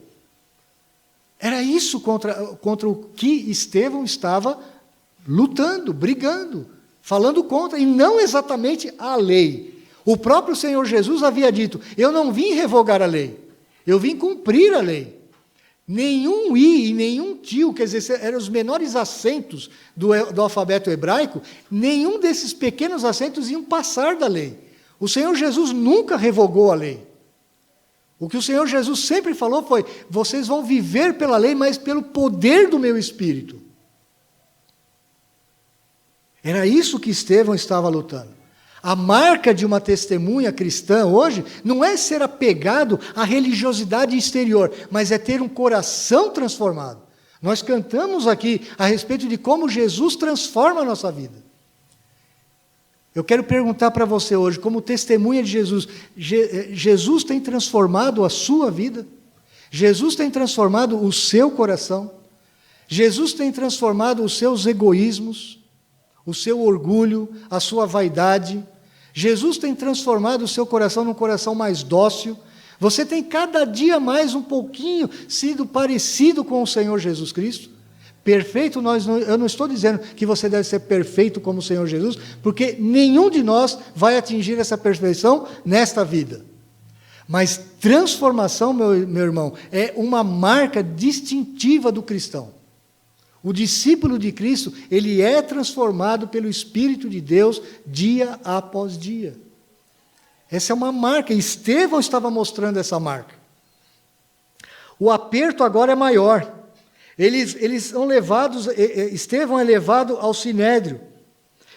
Era isso contra o que Estevão estava lutando, brigando, falando contra, e não exatamente a lei. O próprio Senhor Jesus havia dito, eu não vim revogar a lei, eu vim cumprir a lei. Nenhum i e nenhum tio, quer dizer, eram os menores acentos do alfabeto hebraico, nenhum desses pequenos acentos iam passar da lei. O Senhor Jesus nunca revogou a lei. O que o Senhor Jesus sempre falou foi, vocês vão viver pela lei, mas pelo poder do meu Espírito. Era isso que Estevão estava lutando. A marca de uma testemunha cristã hoje não é ser apegado à religiosidade exterior, mas é ter um coração transformado. Nós cantamos aqui a respeito de como Jesus transforma a nossa vida. Eu quero perguntar para você hoje, como testemunha de Jesus, Jesus tem transformado a sua vida? Jesus tem transformado o seu coração? Jesus tem transformado os seus egoísmos? O seu orgulho, a sua vaidade? Jesus tem transformado o seu coração num coração mais dócil? Você tem cada dia mais um pouquinho sido parecido com o Senhor Jesus Cristo? Perfeito, eu não estou dizendo que você deve ser perfeito como o Senhor Jesus, porque nenhum de nós vai atingir essa perfeição nesta vida. Mas transformação, meu irmão, é uma marca distintiva do cristão. O discípulo de Cristo, ele é transformado pelo Espírito de Deus dia após dia. Essa é uma marca, Estevão estava mostrando essa marca. O aperto agora é maior. Eles são levados, Estevão é levado ao Sinédrio.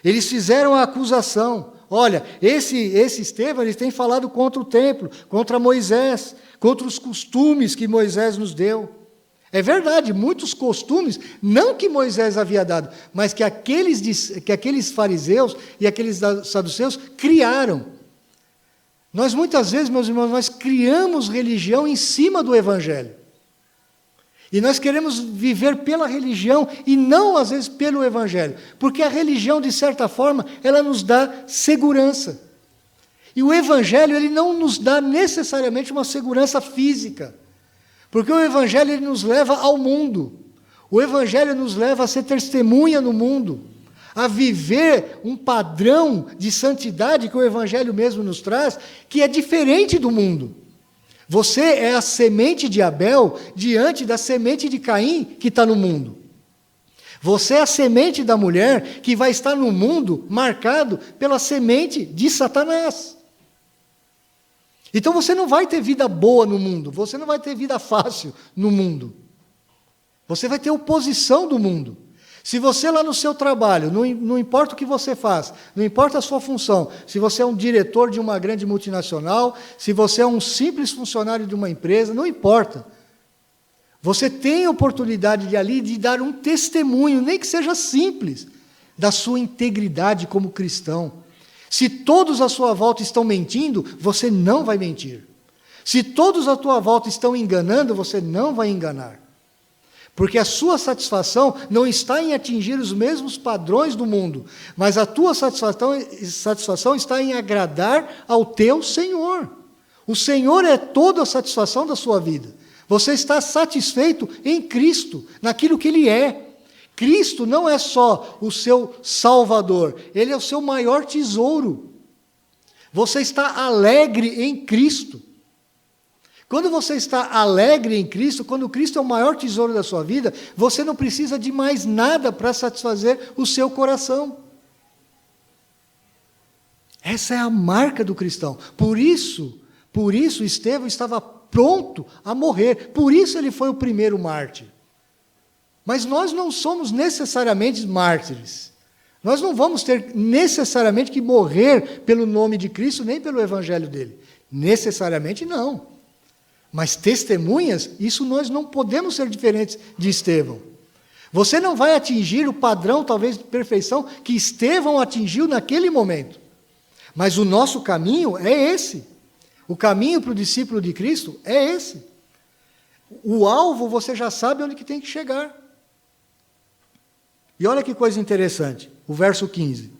Eles fizeram a acusação. Olha, esse Estevão, ele tem falado contra o templo, contra Moisés, contra os costumes que Moisés nos deu. É verdade, muitos costumes, não que Moisés havia dado, mas que aqueles fariseus e aqueles saduceus criaram. Nós muitas vezes, meus irmãos, nós criamos religião em cima do Evangelho. E nós queremos viver pela religião e não, às vezes, pelo Evangelho. Porque a religião, de certa forma, ela nos dá segurança. E o Evangelho, ele não nos dá necessariamente uma segurança física. Porque o Evangelho ele nos leva ao mundo. O Evangelho nos leva a ser testemunha no mundo. A viver um padrão de santidade que o Evangelho mesmo nos traz, que é diferente do mundo. Você é a semente de Abel diante da semente de Caim que está no mundo. Você é a semente da mulher que vai estar no mundo marcado pela semente de Satanás. Então você não vai ter vida boa no mundo, você não vai ter vida fácil no mundo. Você vai ter oposição do mundo. Se você lá no seu trabalho, não importa o que você faz, não importa a sua função, se você é um diretor de uma grande multinacional, se você é um simples funcionário de uma empresa, não importa. Você tem a oportunidade de ali de dar um testemunho, nem que seja simples, da sua integridade como cristão. Se todos à sua volta estão mentindo, você não vai mentir. Se todos à tua volta estão enganando, você não vai enganar. Porque a sua satisfação não está em atingir os mesmos padrões do mundo, mas a tua satisfação está em agradar ao teu Senhor. O Senhor é toda a satisfação da sua vida. Você está satisfeito em Cristo, naquilo que Ele é. Cristo não é só o seu Salvador, Ele é o seu maior tesouro. Você está alegre em Cristo. Quando você está alegre em Cristo, quando Cristo é o maior tesouro da sua vida, você não precisa de mais nada para satisfazer o seu coração. Essa é a marca do cristão. Por isso Estevão estava pronto a morrer. Por isso ele foi o primeiro mártir. Mas nós não somos necessariamente mártires. Nós não vamos ter necessariamente que morrer pelo nome de Cristo, nem pelo evangelho dele. Necessariamente não. Mas testemunhas, isso nós não podemos ser diferentes de Estevão. Você não vai atingir o padrão, talvez, de perfeição que Estevão atingiu naquele momento. Mas o nosso caminho é esse. O caminho para o discípulo de Cristo é esse. O alvo você já sabe onde que tem que chegar. E olha que coisa interessante, o verso 15.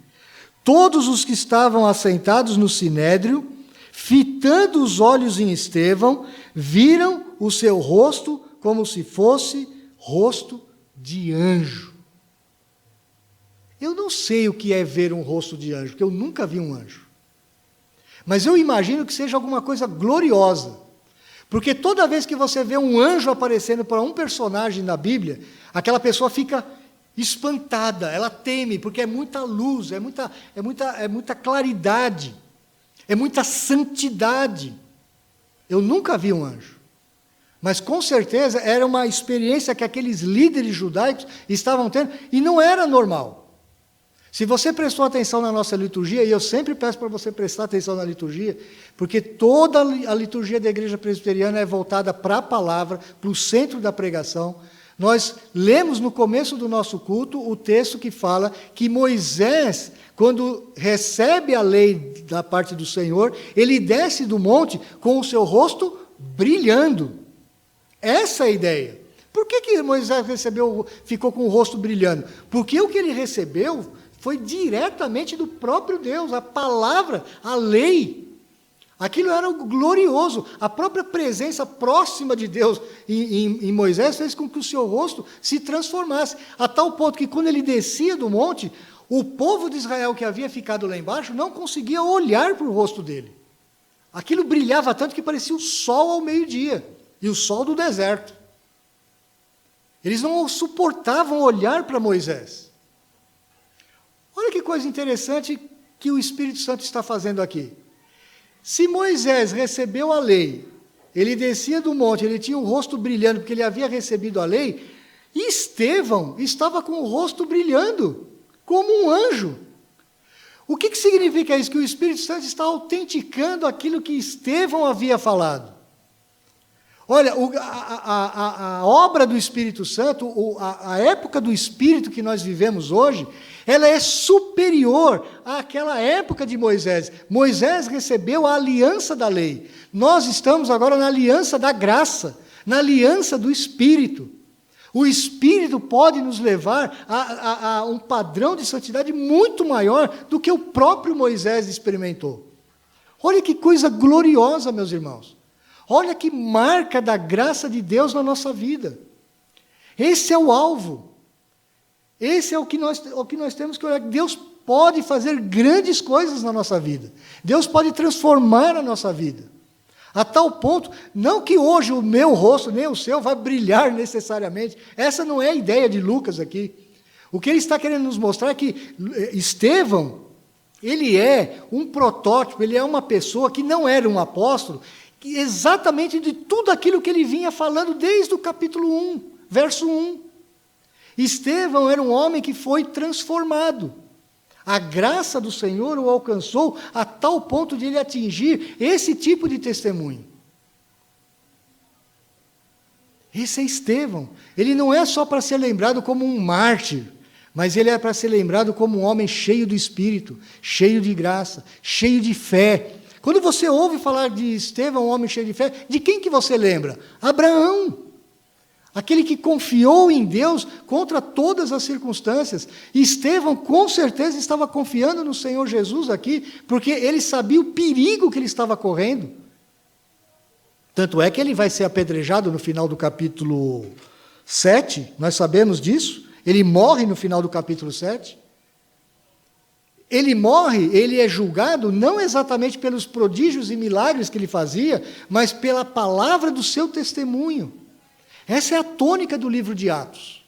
Todos os que estavam assentados no sinédrio, fitando os olhos em Estevão, viram o seu rosto como se fosse rosto de anjo. Eu não sei o que é ver um rosto de anjo, porque eu nunca vi um anjo. Mas eu imagino que seja alguma coisa gloriosa. Porque toda vez que você vê um anjo aparecendo para um personagem da Bíblia, aquela pessoa fica espantada, ela teme, porque é muita luz, é muita claridade, é muita santidade. Eu nunca vi um anjo. Mas com certeza era uma experiência que aqueles líderes judaicos estavam tendo, e não era normal. Se você prestou atenção na nossa liturgia, e eu sempre peço para você prestar atenção na liturgia, porque toda a liturgia da igreja presbiteriana é voltada para a palavra, para o centro da pregação. Nós lemos no começo do nosso culto o texto que fala que Moisés, quando recebe a lei da parte do Senhor, ele desce do monte com o seu rosto brilhando. Essa é a ideia. Por que Moisés ficou com o rosto brilhando? Porque o que ele recebeu foi diretamente do próprio Deus, a palavra, a lei. Aquilo era glorioso. A própria presença próxima de Deus em Moisés fez com que o seu rosto se transformasse, a tal ponto que quando ele descia do monte, o povo de Israel que havia ficado lá embaixo não conseguia olhar para o rosto dele. Aquilo brilhava tanto que parecia o sol ao meio-dia, e o sol do deserto. Eles não suportavam olhar para Moisés. Olha que coisa interessante que o Espírito Santo está fazendo aqui. Se Moisés recebeu a lei, ele descia do monte, ele tinha o rosto brilhando, porque ele havia recebido a lei, e Estevão estava com o rosto brilhando, como um anjo. O que significa isso? Que o Espírito Santo está autenticando aquilo que Estevão havia falado. Olha, a obra do Espírito Santo, a época do Espírito que nós vivemos hoje, ela é superior àquela época de Moisés. Moisés recebeu a aliança da lei. Nós estamos agora na aliança da graça, na aliança do Espírito. O Espírito pode nos levar a um padrão de santidade muito maior do que o próprio Moisés experimentou. Olha que coisa gloriosa, meus irmãos. Olha que marca da graça de Deus na nossa vida. Esse é o alvo. Esse é o que nós temos que olhar. Deus pode fazer grandes coisas na nossa vida. Deus pode transformar a nossa vida. A tal ponto, não que hoje o meu rosto, nem o seu, vai brilhar necessariamente. Essa não é a ideia de Lucas aqui. O que ele está querendo nos mostrar é que Estevão, Ele é um protótipo, ele é uma pessoa que não era um apóstolo, que exatamente de tudo aquilo que ele vinha falando desde o capítulo 1, verso 1. Estevão era um homem que foi transformado. A graça do Senhor o alcançou a tal ponto de ele atingir esse tipo de testemunho. Esse é Estevão. Ele não é só para ser lembrado como um mártir, mas ele é para ser lembrado como um homem cheio do Espírito, cheio de graça, cheio de fé. Quando você ouve falar de Estevão, um homem cheio de fé, de quem que você lembra? Abraão. Aquele que confiou em Deus contra todas as circunstâncias. E Estevão, com certeza, estava confiando no Senhor Jesus aqui, porque ele sabia o perigo que ele estava correndo. Tanto é que ele vai ser apedrejado no final do capítulo 7, nós sabemos disso. Ele morre no final do capítulo 7. Ele morre, ele é julgado não exatamente pelos prodígios e milagres que ele fazia, mas pela palavra do seu testemunho. Essa é a tônica do livro de Atos.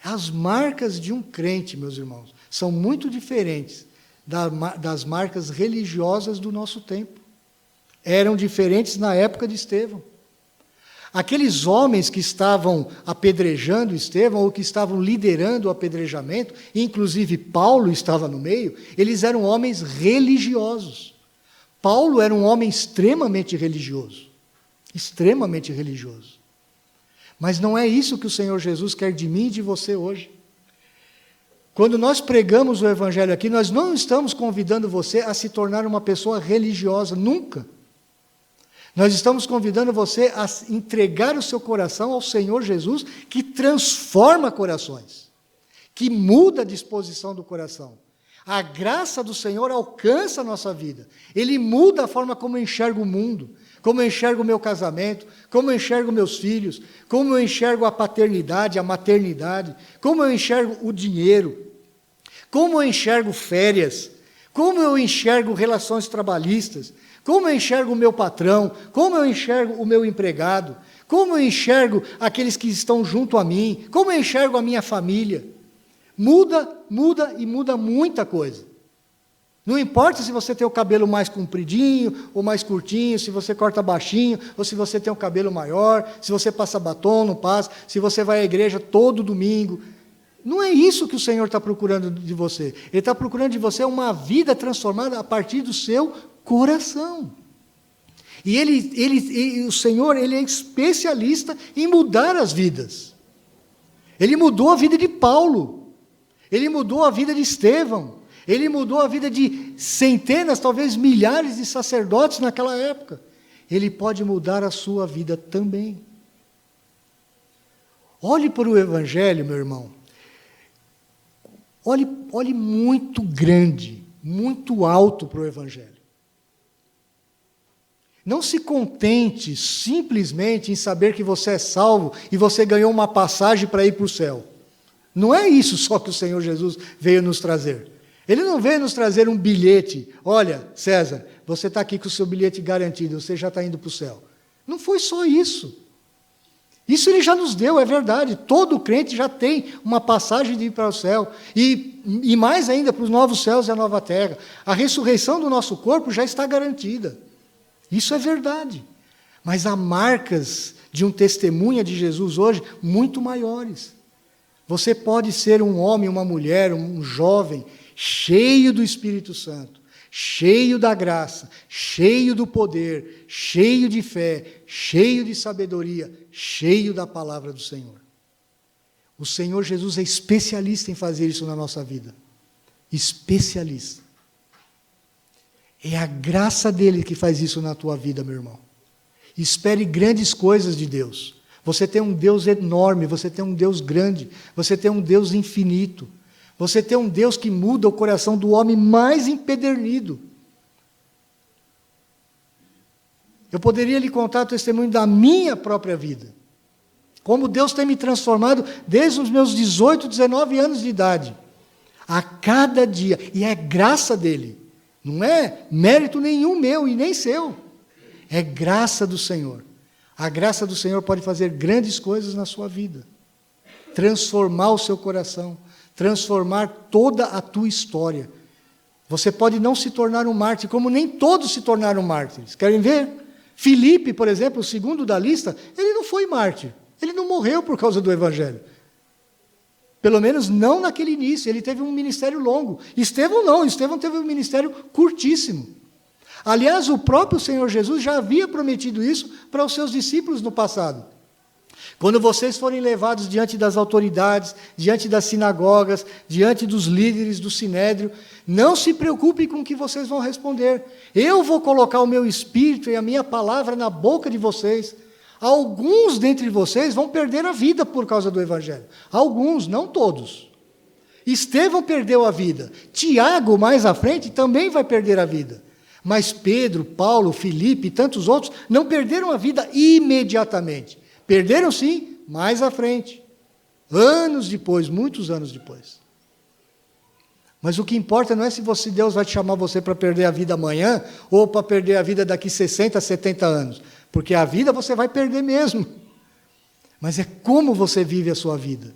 As marcas de um crente, meus irmãos, são muito diferentes das marcas religiosas do nosso tempo. Eram diferentes na época de Estevão. Aqueles homens que estavam apedrejando Estevão, ou que estavam liderando o apedrejamento, inclusive Paulo estava no meio, eles eram homens religiosos. Paulo era um homem extremamente religioso. Extremamente religioso. Mas não é isso que o Senhor Jesus quer de mim e de você hoje. Quando nós pregamos o Evangelho aqui, nós não estamos convidando você a se tornar uma pessoa religiosa, nunca. Nós estamos convidando você a entregar o seu coração ao Senhor Jesus, que transforma corações, que muda a disposição do coração. A graça do Senhor alcança a nossa vida. Ele muda a forma como eu enxergo o mundo, como eu enxergo o meu casamento, como eu enxergo meus filhos, como eu enxergo a paternidade, a maternidade, como eu enxergo o dinheiro, como eu enxergo férias, como eu enxergo relações trabalhistas, como eu enxergo o meu patrão, como eu enxergo o meu empregado, como eu enxergo aqueles que estão junto a mim, como eu enxergo a minha família. Muda e muda muita coisa. Não importa se você tem o cabelo mais compridinho ou mais curtinho, se você corta baixinho, ou se você tem o cabelo maior, se você passa batom, não passa, se você vai à igreja todo domingo. Não é isso que o Senhor está procurando de você. Ele está procurando de você uma vida transformada a partir do seu coração. E o Senhor, Ele é especialista em mudar as vidas. Ele mudou a vida de Paulo. Ele mudou a vida de Estevão. Ele mudou a vida de centenas, talvez milhares de sacerdotes naquela época. Ele pode mudar a sua vida também. Olhe para o Evangelho, meu irmão. Olhe muito grande, muito alto para o Evangelho. Não se contente simplesmente em saber que você é salvo e você ganhou uma passagem para ir para o céu. Não é isso só que o Senhor Jesus veio nos trazer. Ele não veio nos trazer um bilhete. Olha, César, você está aqui com o seu bilhete garantido, você já está indo para o céu. Não foi só isso. Isso Ele já nos deu, é verdade. Todo crente já tem uma passagem de ir para o céu. E mais ainda, para os novos céus e a nova terra. A ressurreição do nosso corpo já está garantida. Isso é verdade. Mas há marcas de um testemunha de Jesus hoje muito maiores. Você pode ser um homem, uma mulher, um jovem, cheio do Espírito Santo, cheio da graça, cheio do poder, cheio de fé, cheio de sabedoria, cheio da palavra do Senhor. O Senhor Jesus é especialista em fazer isso na nossa vida. Especialista. É a graça dele que faz isso na tua vida, meu irmão. Espere grandes coisas de Deus. Você tem um Deus enorme, você tem um Deus grande, você tem um Deus infinito. Você tem um Deus que muda o coração do homem mais empedernido. Eu poderia lhe contar o testemunho da minha própria vida. Como Deus tem me transformado desde os meus 18, 19 anos de idade. A cada dia. E é graça dele. Não é mérito nenhum meu e nem seu. É graça do Senhor. A graça do Senhor pode fazer grandes coisas na sua vida. Transformar o seu coração. Transformar toda a tua história. Você pode não se tornar um mártir, como nem todos se tornaram mártires. Querem ver? Filipe, por exemplo, o segundo da lista, ele não foi mártir. Ele não morreu por causa do Evangelho. Pelo menos não naquele início. Ele teve um ministério longo. Estevão não. Estevão teve um ministério curtíssimo. Aliás, o próprio Senhor Jesus já havia prometido isso para os seus discípulos no passado. Quando vocês forem levados diante das autoridades, diante das sinagogas, diante dos líderes do sinédrio, não se preocupem com o que vocês vão responder. Eu vou colocar o meu espírito e a minha palavra na boca de vocês. Alguns dentre vocês vão perder a vida por causa do Evangelho. Alguns, não todos. Estevão perdeu a vida. Tiago, mais à frente, também vai perder a vida. Mas Pedro, Paulo, Filipe e tantos outros não perderam a vida imediatamente. Perderam sim, mais à frente. Anos depois, muitos anos depois. Mas o que importa não é se Deus vai te chamar você para perder a vida amanhã ou para perder a vida daqui 60, 70 anos. Porque a vida você vai perder mesmo. Mas é como você vive a sua vida.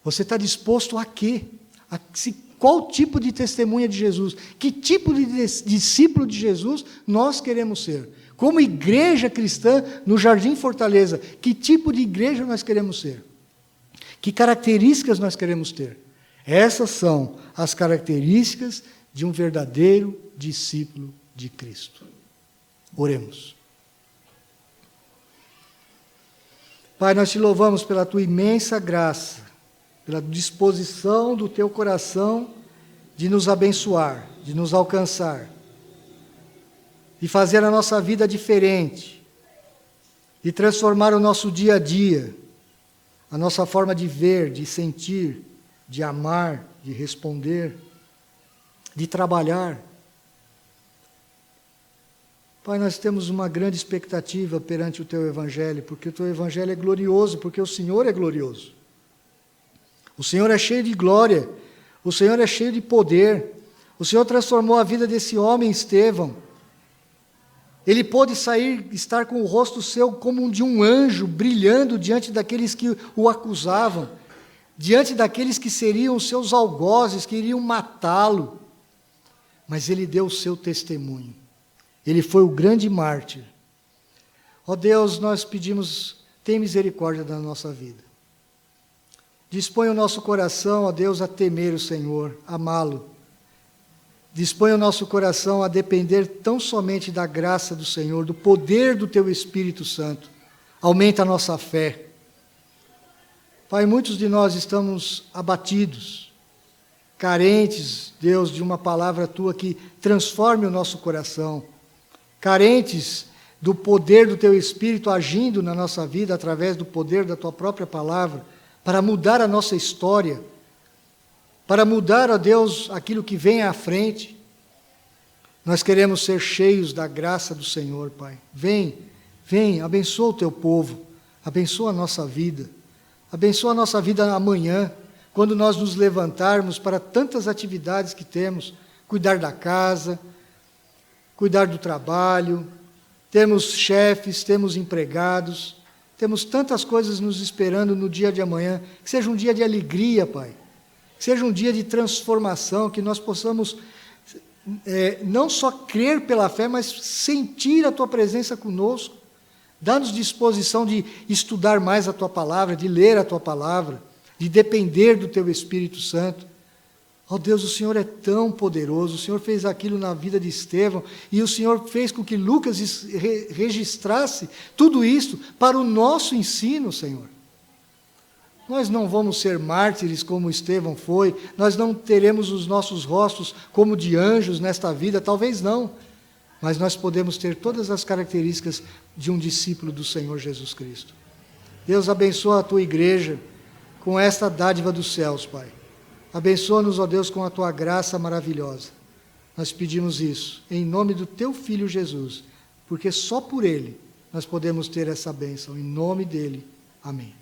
Você está disposto a quê? Qual tipo de testemunha de Jesus? Que tipo de discípulo de Jesus nós queremos ser? Como igreja cristã no Jardim Fortaleza, que tipo de igreja nós queremos ser? Que características nós queremos ter? Essas são as características de um verdadeiro discípulo de Cristo. Oremos. Pai, nós te louvamos pela tua imensa graça, pela disposição do teu coração de nos abençoar, de nos alcançar, de fazer a nossa vida diferente, de transformar o nosso dia a dia, a nossa forma de ver, de sentir, de amar, de responder, de trabalhar. Pai, nós temos uma grande expectativa perante o teu Evangelho, porque o teu Evangelho é glorioso, porque o Senhor é glorioso. O Senhor é cheio de glória, o Senhor é cheio de poder. O Senhor transformou a vida desse homem, Estevão. Ele pôde estar com o rosto seu como de um anjo, brilhando diante daqueles que o acusavam, diante daqueles que seriam os seus algozes, que iriam matá-lo. Mas ele deu o seu testemunho. Ele foi o grande mártir. Ó Deus, nós pedimos, tem misericórdia da nossa vida. Dispõe o nosso coração, ó Deus, a temer o Senhor, amá-lo. Dispõe o nosso coração a depender tão somente da graça do Senhor, do poder do Teu Espírito Santo. Aumenta a nossa fé. Pai, muitos de nós estamos abatidos, carentes, Deus, de uma palavra Tua que transforme o nosso coração, carentes do poder do Teu Espírito agindo na nossa vida através do poder da Tua própria palavra, para mudar a nossa história, para mudar, ó Deus, aquilo que vem à frente. Nós queremos ser cheios da graça do Senhor, Pai. Vem, abençoa o Teu povo, abençoa a nossa vida amanhã, quando nós nos levantarmos para tantas atividades que temos, cuidar da casa, cuidar do trabalho, temos chefes, temos empregados, temos tantas coisas nos esperando no dia de amanhã, que seja um dia de alegria, Pai, que seja um dia de transformação, que nós possamos não só crer pela fé, mas sentir a Tua presença conosco. Dá-nos disposição de estudar mais a Tua palavra, de ler a Tua palavra, de depender do Teu Espírito Santo. Ó Deus, o Senhor é tão poderoso, o Senhor fez aquilo na vida de Estevão, e o Senhor fez com que Lucas registrasse tudo isso para o nosso ensino, Senhor. Nós não vamos ser mártires como Estevão foi, nós não teremos os nossos rostos como de anjos nesta vida, talvez não, mas nós podemos ter todas as características de um discípulo do Senhor Jesus Cristo. Deus, abençoa a Tua igreja com esta dádiva dos céus, Pai. Abençoa-nos, ó Deus, com a Tua graça maravilhosa. Nós pedimos isso, em nome do Teu Filho Jesus, porque só por Ele nós podemos ter essa bênção. Em nome dEle, amém.